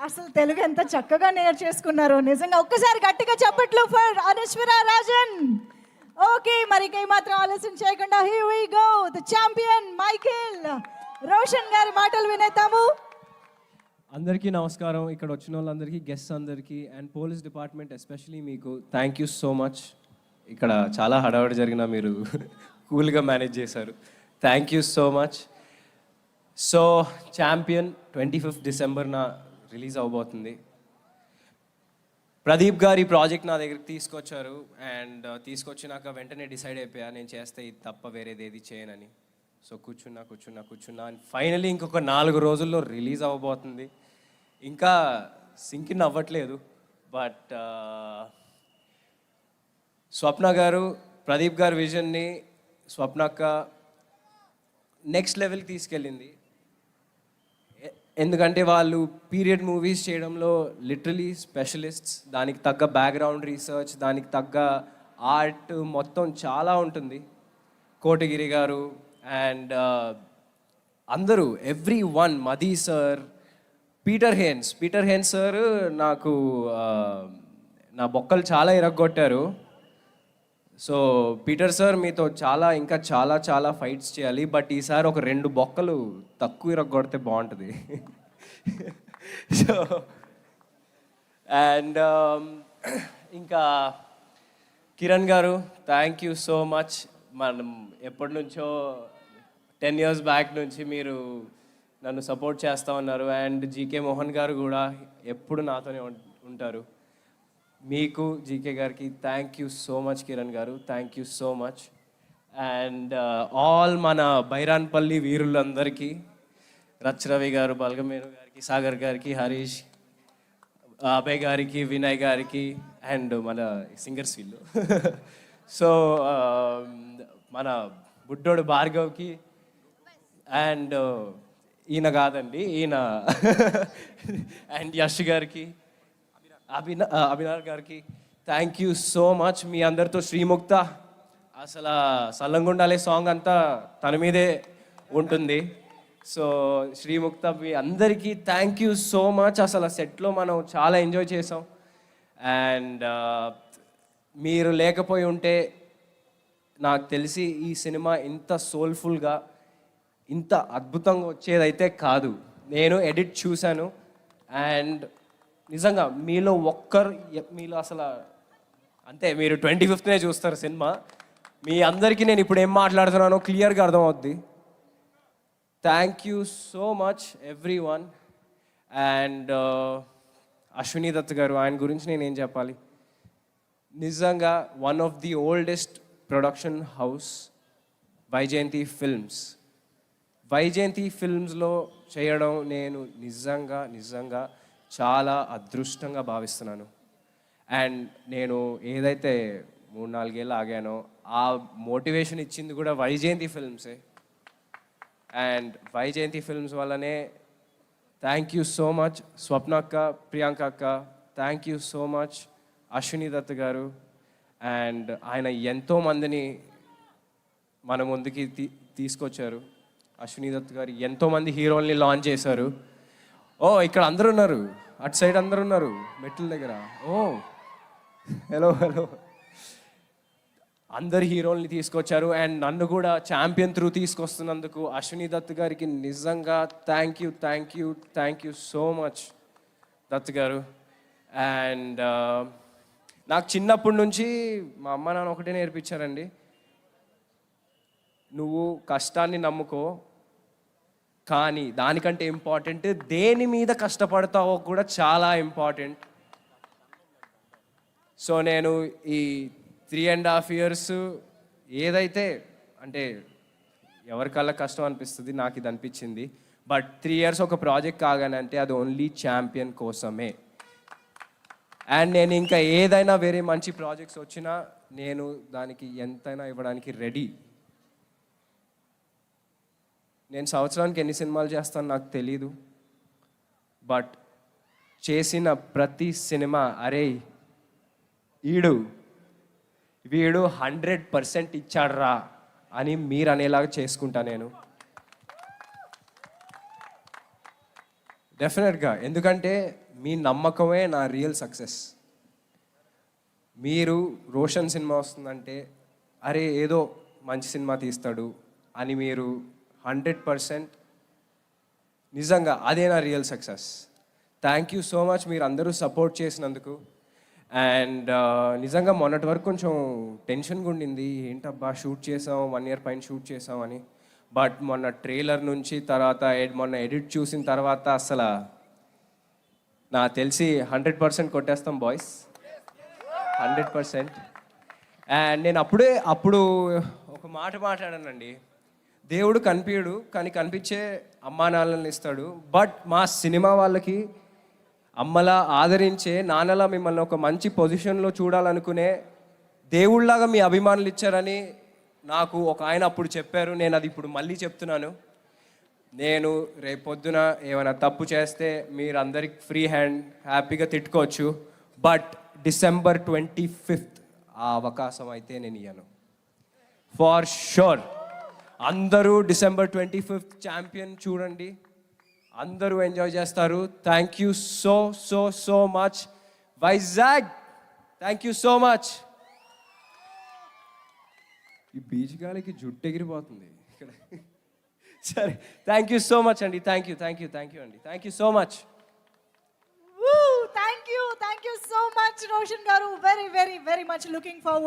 అసలు తెలుగు ఎంత చక్కగా నేర్చేసుకున్నారు నిజంగా. ఒక్కసారి గట్టిగా చప్పట్లు ఫర్ అనశ్వర రాజన్. ఓకే, మరి మాత్రం ఆలస్యం చేయకుండా here we go, the champion Michael Roshan గారి మాటలు వినేద్దాము. అందరికీ నమస్కారం. ఇక్కడ వచ్చిన వాళ్ళందరికీ, గెస్ట్స్ అందరికీ అండ్ పోలీస్ డిపార్ట్మెంట్ ఎస్పెషలీ మీకు థ్యాంక్ యూ సో మచ్. ఇక్కడ చాలా హడావిడి జరిగిన మీరు కూల్గా మేనేజ్ చేశారు. Thank you so much. So Champion 25th డిసెంబర్న రిలీజ్ అవబోతుంది. ప్రదీప్ గారి ప్రాజెక్ట్ నా దగ్గరికి తీసుకొచ్చారు అండ్ తీసుకొచ్చినాక వెంటనే డిసైడ్ అయిపోయా నేను చేస్తే ఇది తప్ప వేరేది ఏది చేయనని. సో కూర్చున్నా అండ్ ఫైనలీ ఇంకొక 4 రోజుల్లో రిలీజ్ అవ్వబోతుంది. ఇంకా సింకిన్ అవ్వట్లేదు, బట్ స్వప్న గారు, ప్రదీప్ గారి విజన్ని స్వప్నక్క నెక్స్ట్ లెవెల్కి తీసుకెళ్ళింది. ఎందుకంటే వాళ్ళు పీరియడ్ మూవీస్ చేయడంలో లిటరలీ స్పెషలిస్ట్స్. దానికి తగ్గ బ్యాక్గ్రౌండ్ రీసెర్చ్, దానికి తగ్గ ఆర్ట్ మొత్తం చాలా ఉంటుంది. కోటగిరి గారు అండ్ అందరూ, everyone, Madhie sir, Peter Hein sir నాకు నా బొక్కలు చాలా ఇరగొట్టారు. సో పీటర్ సార్ మీతో ఇంకా చాలా ఫైట్స్ చేయాలి, బట్ ఈసారి ఒక 2 బొక్కలు తక్కువ ఇరగొడితే బాగుంటుంది. సో అండ్ ఇంకా కిరణ్ గారు, థ్యాంక్ యూ సో మచ్. మనం ఎప్పటి నుంచో 10 years బ్యాక్ నుంచి మీరు నన్ను సపోర్ట్ చేస్తూ ఉన్నారు. అండ్ జీకే మోహన్ గారు కూడా ఎప్పుడు నాతోనే ఉంటారు. మీకు, జీకే గారికి thank you so much. Kiran గారు thank you so much. And all మన బైరాన్పల్లి వీరులందరికీ, రవి గారు, బల్గమేరు గారికి, సాగర్ గారికి, హరీష్, అభయ్ గారికి, వినయ్ గారికి అండ్ మన సింగర్స్ వీళ్ళు. సో మన బుడ్డోడు భార్గవ్కి అండ్ ఈయన కాదండి, ఈయన అండ్ యష్ గారికి, అభినార్ గారికి థ్యాంక్ యూ సో మచ్. మీ అందరితో శ్రీముక్త, అసలు సల్లంగుండాలే సాంగ్ అంతా తన మీదే ఉంటుంది. సో శ్రీముక్త, మీ అందరికీ థ్యాంక్ యూ సో మచ్. అసలు సెట్లో మనం చాలా ఎంజాయ్ చేసాం. అండ్ మీరు లేకపోయి ఉంటే నాకు తెలిసి ఈ సినిమా ఇంత సోల్ఫుల్గా, ఇంత అద్భుతంగా వచ్చేదైతే కాదు. నేను ఎడిట్ చూశాను అండ్ నిజంగా మీలో అసలు అంతే, మీరు 25th చూస్తారు సినిమా. మీ అందరికీ నేను ఇప్పుడు ఏం మాట్లాడుతున్నానో క్లియర్గా అర్థమవుద్ది. Thank you so much everyone. And Ashwini Dutt గారు, ఆయన గురించి నేనేం చెప్పాలి. నిజంగా one of the oldest production house Vyjayanthi ఫిల్మ్స్లో చేయడం నేను నిజంగా చాలా అదృష్టంగా భావిస్తున్నాను. అండ్ నేను ఏదైతే 3-4 ఏళ్ళు ఆగానో ఆ మోటివేషన్ ఇచ్చింది కూడా వైజయంతి ఫిల్మ్సే. అండ్ వైజయంతి ఫిల్మ్స్ వల్లనే థ్యాంక్ యూ సో మచ్ స్వప్న అక్క, ప్రియాంక అక్క, thank you so much Ashwini Dutt గారు. అండ్ ఆయన ఎంతోమందిని మన ముందుకి తీసుకొచ్చారు. అశ్విని దత్ గారు ఎంతోమంది హీరోల్ని లాంచ్ చేశారు. ఓ ఇక్కడ అందరు ఉన్నారు, అటు సైడ్ అందరు ఉన్నారు మెట్ల దగ్గర. ఓ హలో అందరు హీరోల్ని తీసుకొచ్చారు. అండ్ నన్ను కూడా ఛాంపియన్ త్రూ తీసుకొస్తున్నందుకు అశ్విని దత్ గారికి నిజంగా thank you so much Dutt గారు. అండ్ నాకు చిన్నప్పటి నుంచి మా అమ్మ నాన్న ఒకటే నేర్పించారండి, నువ్వు కష్టాన్ని నమ్ముకో, కానీ దానికంటే ఇంపార్టెంట్ దేని మీద కష్టపడతావో కూడా చాలా ఇంపార్టెంట్. సో నేను ఈ 3.5 years ఏదైతే, అంటే ఎవరికల్లా కష్టం అనిపిస్తుంది, నాకు ఇది అనిపించింది. బట్ 3 years ఒక ప్రాజెక్ట్ కాగానంటే అది ఓన్లీ ఛాంపియన్ కోసమే. అండ్ నేను ఇంకా ఏదైనా వేరే మంచి ప్రాజెక్ట్స్ వచ్చినా నేను దానికి ఎంతైనా ఇవ్వడానికి రెడీ. నేను సంవత్సరానికి ఎన్ని సినిమాలు చేస్తాను నాకు తెలీదు, బట్ చేసిన ప్రతి సినిమా అరే వీడు 100% ఇచ్చాడ్రా అని మీరు అనేలాగా చేసుకుంటా నేను. డెఫినెట్గా, ఎందుకంటే మీ నమ్మకమే నా రియల్ సక్సెస్. మీరు రోషన్ సినిమా వస్తుందంటే అరే ఏదో మంచి సినిమా తీస్తాడు అని మీరు 100% నిజంగా అదే నా real success. Thank you so much మీరు అందరూ సపోర్ట్ చేసినందుకు. అండ్ నిజంగా మొన్నటి వరకు కొంచెం టెన్షన్గా ఉండింది, ఏంటబ్బా షూట్ చేసాం 1 year పైన షూట్ చేసాం అని. బట్ మొన్న ట్రైలర్ నుంచి తర్వాత మొన్న ఎడిట్ చూసిన తర్వాత అసలు నాకు తెలిసి 100% కొట్టేస్తాం బాయ్స్, 100%. అండ్ నేను అప్పుడు ఒక మాట మాట్లాడానండి, దేవుడు కనిపించడు కానీ కనిపించే అమ్మా నాన్నలను ఇస్తాడు. బట్ మా సినిమా వాళ్ళకి అమ్మలా ఆదరించే, నాన్నలా మిమ్మల్ని ఒక మంచి పొజిషన్లో చూడాలనుకునే దేవుళ్ళలాగా మీ అభిమానులు ఇచ్చారని నాకు ఒక ఆయన అప్పుడు చెప్పారు. నేను అది ఇప్పుడు మళ్ళీ చెప్తున్నాను. నేను రేపొద్దున ఏమైనా తప్పు చేస్తే మీరు అందరికి ఫ్రీ హ్యాండ్ హ్యాపీగా తిట్టుకోవచ్చు. బట్ December 25th ఆ అవకాశం అయితే నేను ఇయ్యను ఫార్ షూర్. అందరూ December 25th ఛాంపియన్ చూడండి, అందరూ ఎంజాయ్ చేస్తారు. Thank you so so so much Vizag, thank you so much. ఈ బీచ్ గాలికి జుట్టు ఎగిరిపోతుంది ఇక్కడ. సరే, థ్యాంక్ యూ సో మచ్ అండి, థ్యాంక్ యూ అండి, thank you so much. Thank you so much Roshan గారు. Very very very much looking forward.